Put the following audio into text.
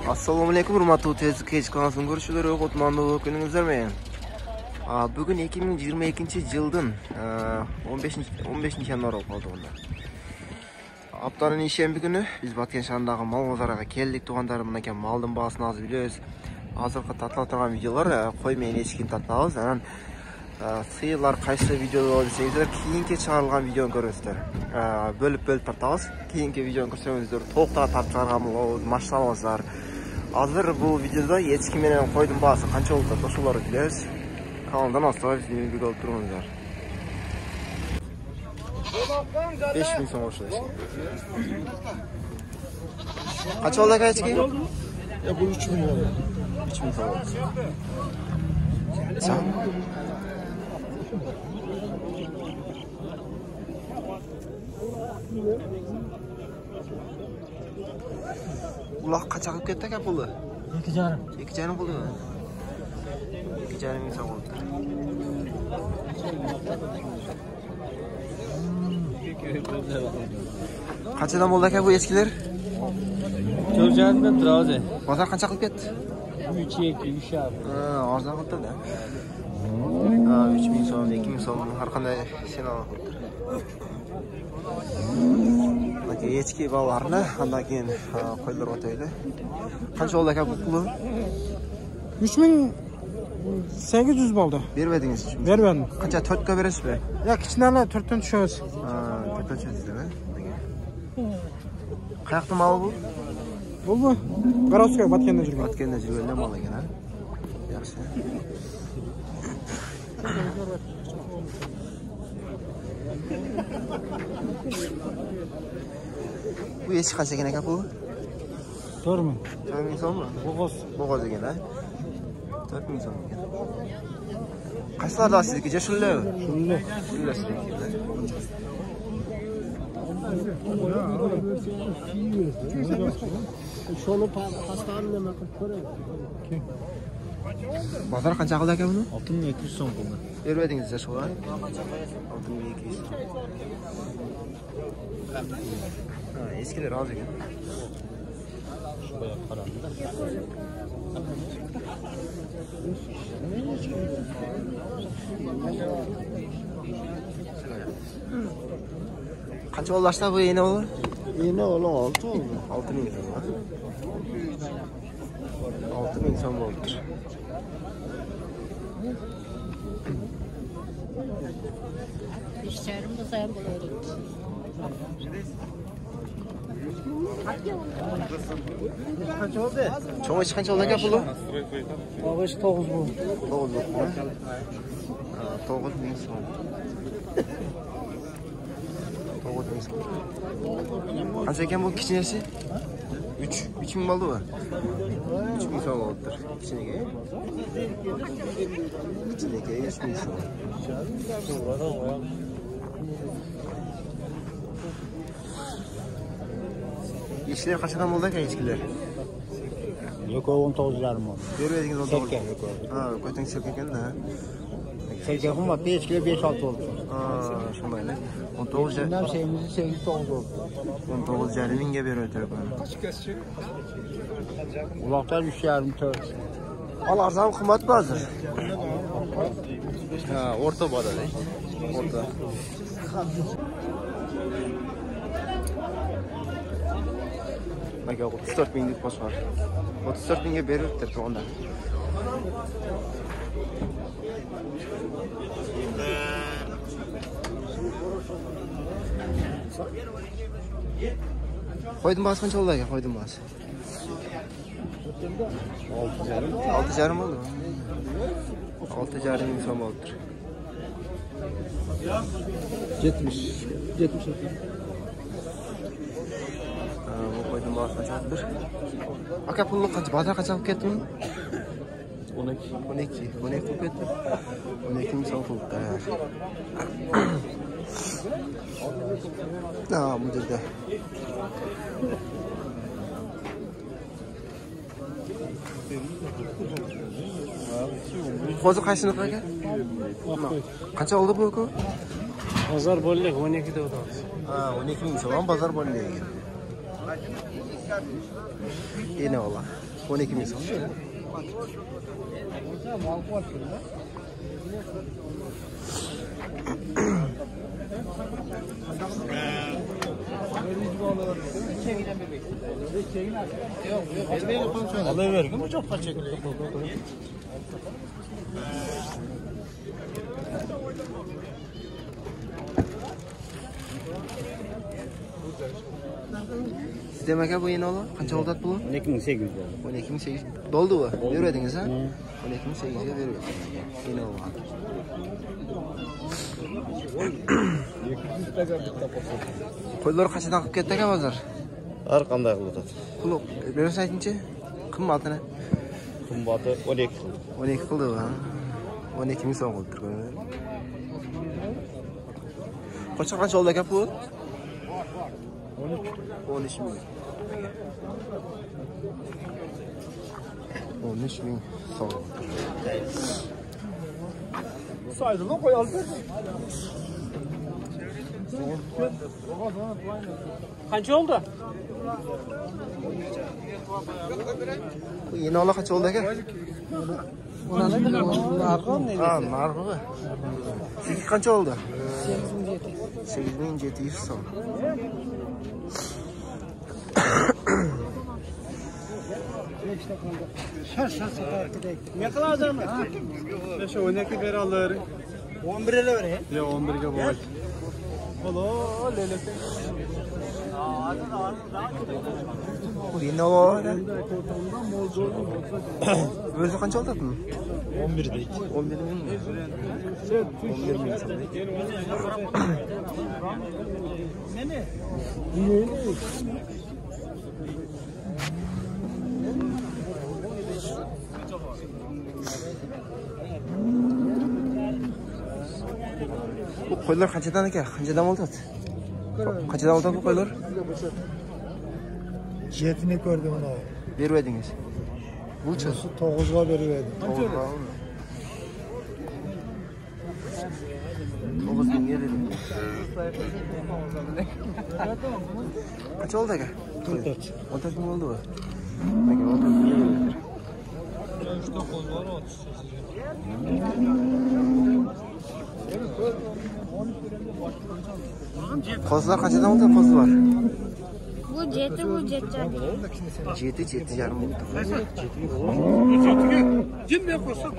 Assalomu alaykum, hurmatli tezlik kech kanalının görüşülері Otmanlı gününüzler mi? Bugün 2022-yılın 15 yanvar oldu onda. Haftanın işembi günü biz Batken şahındağı mal bozaraga keldik. Tuğandarım eken malдың bahaсын az biliyoruz. Hazırkı tatlı oturgan videolar koymayın ешкini tatlavыз. Anan sıyırlar qayсы videoda desеңіздер keyinki çıkarılgan videonu görürsüzler. Bölüp tartavыз. Keyinki videonu görsеңіздер toqta tartып çıkargan maşalawızlar. Hazır bu videoda ешki менен койдун baası kança oldu ошолорду билебиz. Kanaldan asla bizimle bir olup durumuzlar. 5.000 so'm oshdi. Kaç oldu ешki? Ya bu 3.000 oldu. 3.000 so'm oldu. Sen? Uloq qancha qilib ketdi aka puli? 2,5. 2,5 puli. 2,5 ming so'm oldu. Qanchadan bo'ldi aka bu ешкилер? 4,5 dan turadi. Bozor qancha qilib ketdi? 3,5. Arzon qilib turdi. 3.000 so'm, 2.000 so'm har qanday sen olib turdi. Aka ешки bolalarni undan keyin qo'ydirib o'taylik. Qancha bo'ldi aka bu puli? 3.800 bo'ldi. Bermedingiz. Bermadim. Qancha 4 ga berasizmi? Ya kichkinalar 4dan tushamiz. 4 dan tushasizmi? Qayoqda mal bu? Bu Garovskoy Batkenda yurgan. Batkenda yurgan mal ekan, ha? Yaxshi. Bu ешki qancha ekan aka bu? 4.000. 4.000 so'mmi? Bo'g'oz ekan, ha? 4.000 so'm ekan. Qaysilarda sizniki? Shunlar. Shunlar sizniki. Şunu pastanın ne kadar koyayım? Bozor qancha qildi aka buni? 6.200 so'm bo'ldi. Bermedingiz shu ha? 6.200. Eskiler az ekan. Shunday qarangda. Qancha bo'ldi bu yeni o'g'li? Yeni o'g'lim 6 oldu. 6.000 so'm. 6.000 so'm bo'ldi. İşçilerim de sayın buluyoruz. Kaç oldu? Çoğu iş qancha oldu aka puli? 9 bu. 9 bo'ldi. 9.000 so'm. 9.000 so'm. Qancha ekan bu kichkinasi? 3.000 bo'ldi bu. 3.000 so'm bo'ldi. Kichkinaga. Kichkinaga 3.000 so'm. İşler kaçadan oldu ki ешкилер? Yok 19'lar mı? Vermediniz 19. Yok. Koytan çekeken de. Çekeceğim var 5 kilo 5-6 oldu. Şunbayla. 19 Bundan şeyimizi 8-9 oldu. 19 minge veriyor telefonu. Ulaklar 3,5-4. Al arzan kıymat bazı. Orta bada değil. Orta. Bak 34.000 lik boş var. 34.000'e verirdir onda. Koydum bazı kaç oldu ya? Koydum bazı. 6,5 oldu. 6,5 bin so'm oldu. 70. Bu koydum bazı kaçadır. Aka pullu kaç? Bazı kaç alıp kettin mi? 12 alıp kettim. 12 bin so'm oldu. Bu yerda. Hozir qaysini aka? Qancha oldi bu? Bozor bo'ldi 12 da o'tamiz. 12 ming so'm bozor bo'ldi. Yine ola. 12 bin so'm. Alıverdim mi çok kaçak? Demek ki bu yine ola. Qancha oldat bu? 2800 oldu. 12.800 doldu bu. Vermediniz ha? 12.800'e veriyor. Yine ola. Qo'ylar qanchadan qilib ketdi aka hozir? Har qanday qiladi. Quloq bersa aytingchi. Qimmatini Qimmati 12 qildi. 12 qildi bu. 12 ming so'm qilib turgan. Qancha oldi aka bu? 13 ming. 13 ming so'm. Saydığına koyalım. Kaç oldu? Bu yeni ola qancha oldi aka? Ha, narxi. Sizga qancha oldi? 8700 so'm. Ne kadar mı? 12 ver alır. 11'e ver he? Ya 11'e boy. Olo lelete. Bu yeni ola. O'zi qancha oldi bu? 11 deydi. 11 ming. 11 ming so'm. Bu qo'ylar qanchadan aka? Qanchadan oladi? Qanchadan oladi bu qo'ylar? Jetini gördüm onu. Bermedingiz. Bucha. 9'a veriverdim. 9 mingga dedim. Qancha oldi aka? 14. 14 ming oldi bu. Aka 14 ming beradi. Qo'zlar qanchadan oldi qo'zlar? Bu jeti, bu jetchan. 7 yarim oldi. Cin ne koysak?